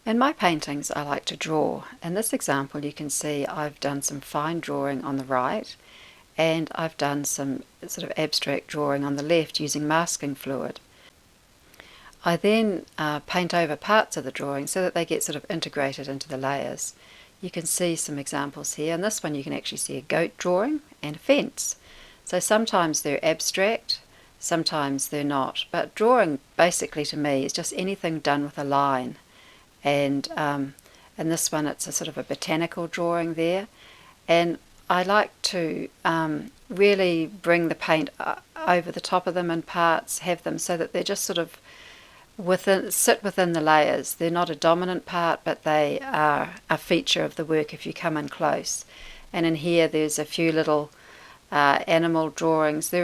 In my paintings I like to draw. In this example you can see I've done some fine drawing on the right and I've done some sort of abstract drawing on the left using masking fluid. I then paint over parts of the drawing so that they get sort of integrated into the layers. You can see some examples here. In this one you can actually see a goat drawing and a fence. So sometimes they're abstract, sometimes they're not. But drawing basically to me is just anything done with a line. And in this one it's a sort of a botanical drawing there. And I like to really bring the paint over the top of them in parts, have them so that they're just sort of sit within the layers. They're not a dominant part, but they are a feature of the work if you come in close. And in here there's a few little animal drawings.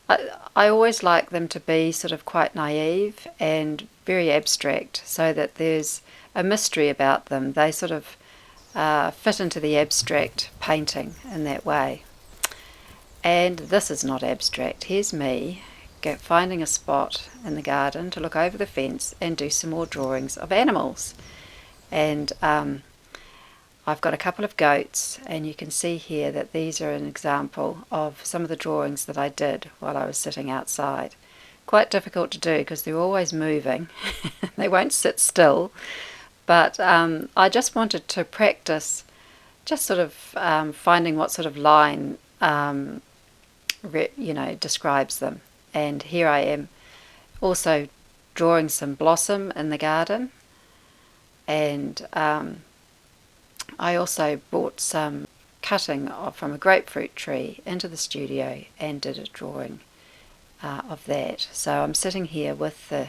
I always like them to be sort of quite naive and very abstract so that there's a mystery about them. They sort of fit into the abstract painting in that way. And this is not abstract. Here's me finding a spot in the garden to look over the fence and do some more drawings of animals. And I've got a couple of goats, and you can see here that these are an example of some of the drawings that I did while I was sitting outside. Quite difficult to do because they're always moving. They won't sit still. But I just wanted to practice just sort of finding what sort of line describes them. And here I am also drawing some blossom in the garden, and I also brought some cutting from a grapefruit tree into the studio and did a drawing of that. So I'm sitting here with the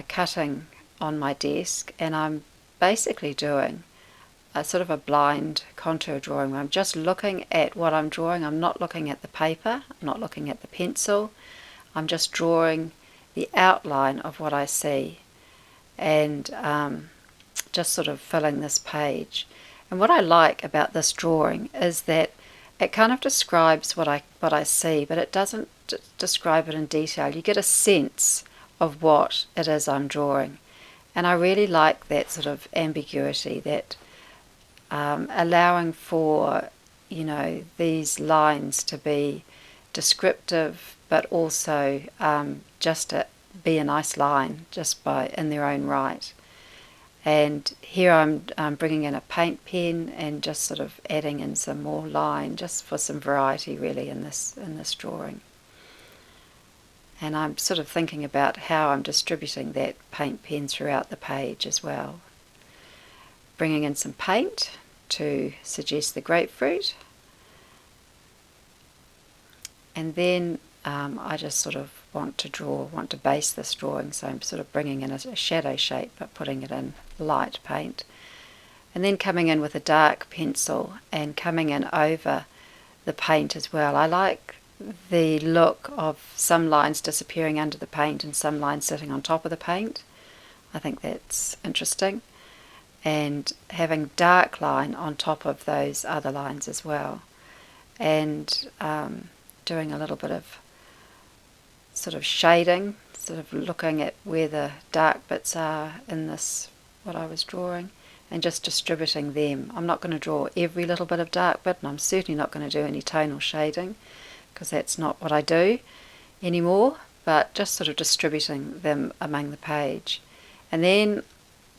cutting on my desk, and I'm basically doing a sort of a blind contour drawing where I'm just looking at what I'm drawing. I'm not looking at the paper, I'm not looking at the pencil, I'm just drawing the outline of what I see and just sort of filling this page. And what I like about this drawing is that it kind of describes what I see, but it doesn't describe it in detail. You get a sense of what it is I'm drawing. And I really like that sort of ambiguity, that allowing for, these lines to be descriptive, but also just to be a nice line just in their own right. And here I'm bringing in a paint pen and just sort of adding in some more line, just for some variety really in this drawing. And I'm sort of thinking about how I'm distributing that paint pen throughout the page as well. Bringing in some paint to suggest the grapefruit. And then I just sort of want to base this drawing, so I'm sort of bringing in a shadow shape but putting it in light paint. And then coming in with a dark pencil and coming in over the paint as well. I like the look of some lines disappearing under the paint and some lines sitting on top of the paint. I think that's interesting. And having dark line on top of those other lines as well. And doing a little bit of sort of shading, sort of looking at where the dark bits are in this, what I was drawing, and just distributing them. I'm not going to draw every little bit of dark bit, and I'm certainly not going to do any tonal shading, because that's not what I do anymore, but just sort of distributing them among the page. And then,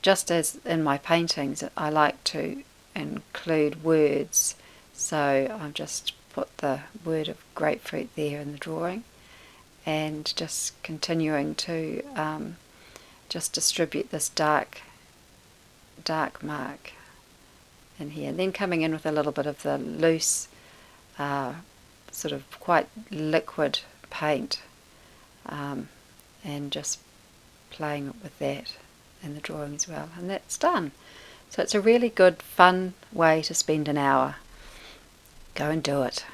just as in my paintings, I like to include words, so I've just put the word of grapefruit there in the drawing, and just continuing to just distribute this dark mark in here. And then coming in with a little bit of the loose sort of quite liquid paint and just playing with that in the drawing as well, and that's done. So it's a really good fun way to spend an hour. Go and do it.